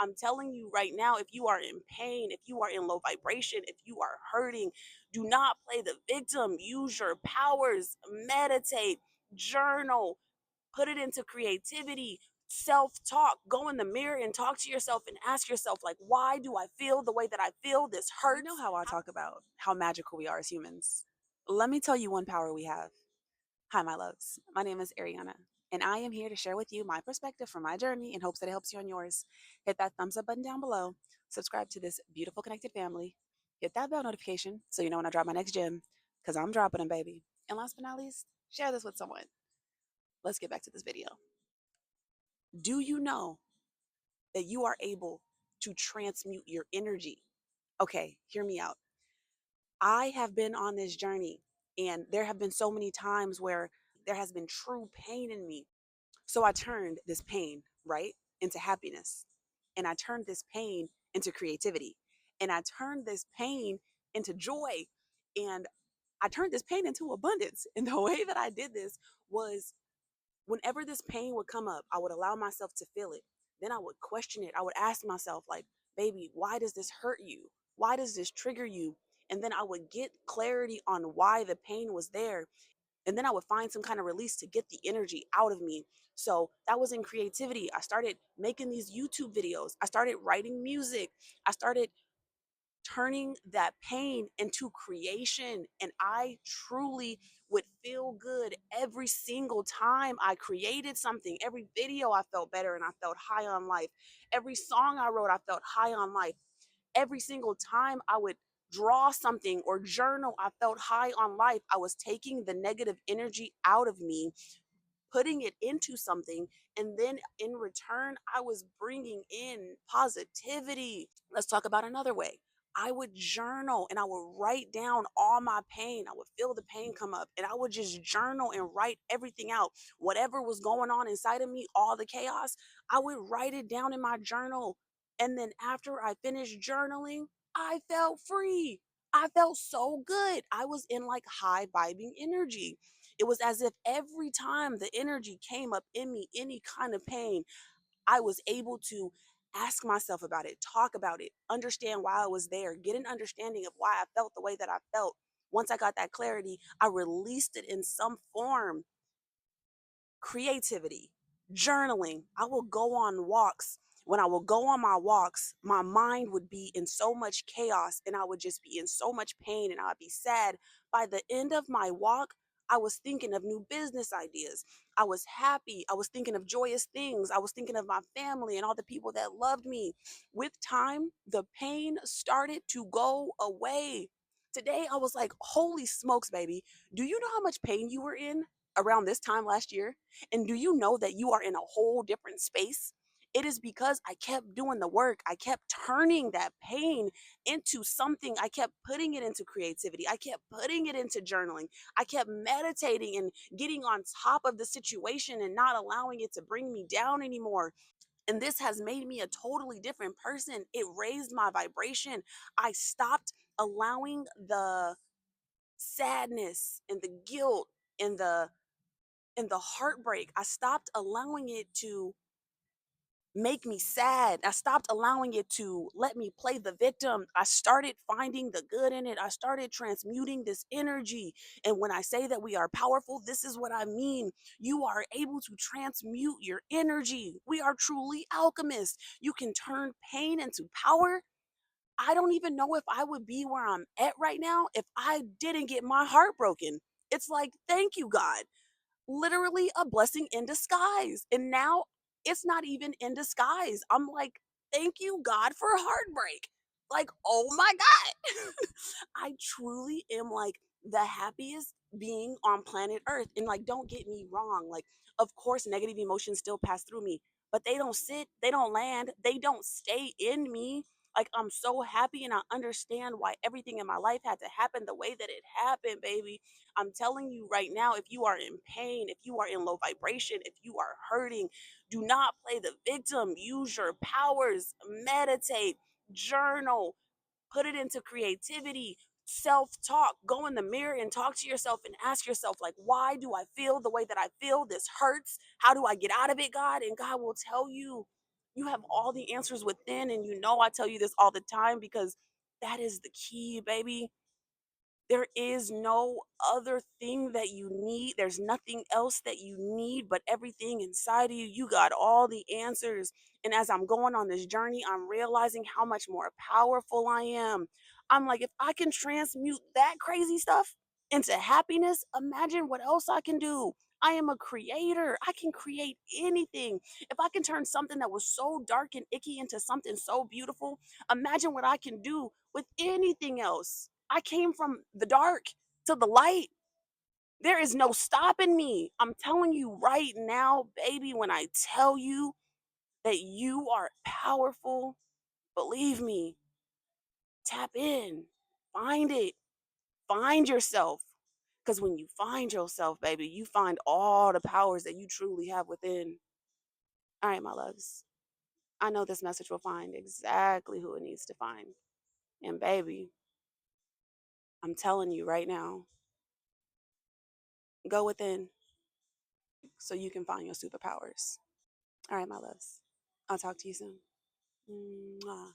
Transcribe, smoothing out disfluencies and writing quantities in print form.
I'm telling you right now, if you are in pain, if you are in low vibration, if you are hurting, do not play the victim. Use your powers, meditate, journal, put it into creativity, self-talk. Go in the mirror and talk to yourself and ask yourself, like, why do I feel the way that I feel? This You know hurts. how I talk about how magical we are as humans. Let me tell you one power we have. Hi, my loves. My name is Ariana, and I am here to share with you my perspective from my journey in hopes that it helps you on yours. Hit that thumbs up button down below. Subscribe to this beautiful connected family. Hit that bell notification so you know when I drop my next gem, because I'm dropping them, baby. And last but not least, share this with someone. Let's get back to this video. Do you know that you are able to transmute your energy? Okay, hear me out. I have been on this journey, and there have been so many times where there has been true pain in me. So I turned this pain, right, into happiness. And I turned this pain into creativity. And I turned this pain into joy. And I turned this pain into abundance. And the way that I did this was whenever this pain would come up, I would allow myself to feel it. Then I would question it. I would ask myself, like, baby, why does this hurt you? Why does this trigger you? And then I would get clarity on why the pain was there. And then I would find some kind of release to get the energy out of me. So that was in creativity. I started making these YouTube videos. I started writing music. I started turning that pain into creation. And I truly would feel good every single time I created something. Every video I felt better and I felt high on life. Every song I wrote, I felt high on life. Every single time I would draw something or journal, I felt high on life. I was taking the negative energy out of me, putting it into something, and then in return I was bringing in positivity. Let's talk about another way. I would journal and I would write down all my pain. I would feel the pain come up and I would just journal and write everything out. Whatever was going on inside of me, all the chaos, I would write it down in my journal. And then after I finished journaling, I felt free. I felt so good. I was in like high vibing energy. It was as if every time the energy came up in me, any kind of pain, I was able to ask myself about it, talk about it, understand why I was there, get an understanding of why I felt the way that I felt. Once I got that clarity, I released it in some form. Creativity, journaling. I will go on walks. When I will go on my walks, my mind would be in so much chaos and I would just be in so much pain and I'd be sad. By the end of my walk, I was thinking of new business ideas. I was happy. I was thinking of joyous things. I was thinking of my family and all the people that loved me. With time, the pain started to go away. Today, I was like, holy smokes, baby. Do you know how much pain you were in around this time last year? And do you know that you are in a whole different space? It is because I kept doing the work. I kept turning that pain into something. I kept putting it into creativity. I kept putting it into journaling. I kept meditating and getting on top of the situation and not allowing it to bring me down anymore. And this has made me a totally different person. It raised my vibration. I stopped allowing the sadness and the guilt and the heartbreak. I stopped allowing it to make me sad. I stopped allowing it to let me play the victim. I started finding the good in it. I started transmuting this energy. And when I say that we are powerful, this is what I mean. You are able to transmute your energy. We are truly alchemists. You can turn pain into power. I don't even know if I would be where I'm at right now if I didn't get my heart broken. It's like, thank you, God, literally a blessing in disguise. And now it's not even in disguise. I'm like, thank you, God, for heartbreak. Like, oh my God. I truly am like the happiest being on planet Earth. And like, don't get me wrong. Like, of course, negative emotions still pass through me, but they don't sit, they don't land, they don't stay in me. Like, I'm so happy and I understand why everything in my life had to happen the way that it happened, baby. I'm telling you right now, if you are in pain, if you are in low vibration, if you are hurting, do not play the victim. Use your powers, meditate, journal, put it into creativity, self-talk. Go in the mirror and talk to yourself and ask yourself, like, why do I feel the way that I feel? This hurts. How do I get out of it, God? And God will tell you. You have all the answers within, and you know I tell you this all the time because that is the key, baby. There is no other thing that you need. There's nothing else that you need but everything inside of you. You got all the answers. And as I'm going on this journey, I'm realizing how much more powerful I am. I'm like, if I can transmute that crazy stuff into happiness, imagine what else I can do. I am a creator. I can create anything. If I can turn something that was so dark and icky into something so beautiful, imagine what I can do with anything else. I came from the dark to the light. There is no stopping me. I'm telling you right now, baby, when I tell you that you are powerful, believe me, tap in, find it, find yourself. Because when you find yourself, baby, you find all the powers that you truly have within. All right, my loves. I know this message will find exactly who it needs to find. And baby, I'm telling you right now, go within so you can find your superpowers. All right, my loves. I'll talk to you soon. Mwah.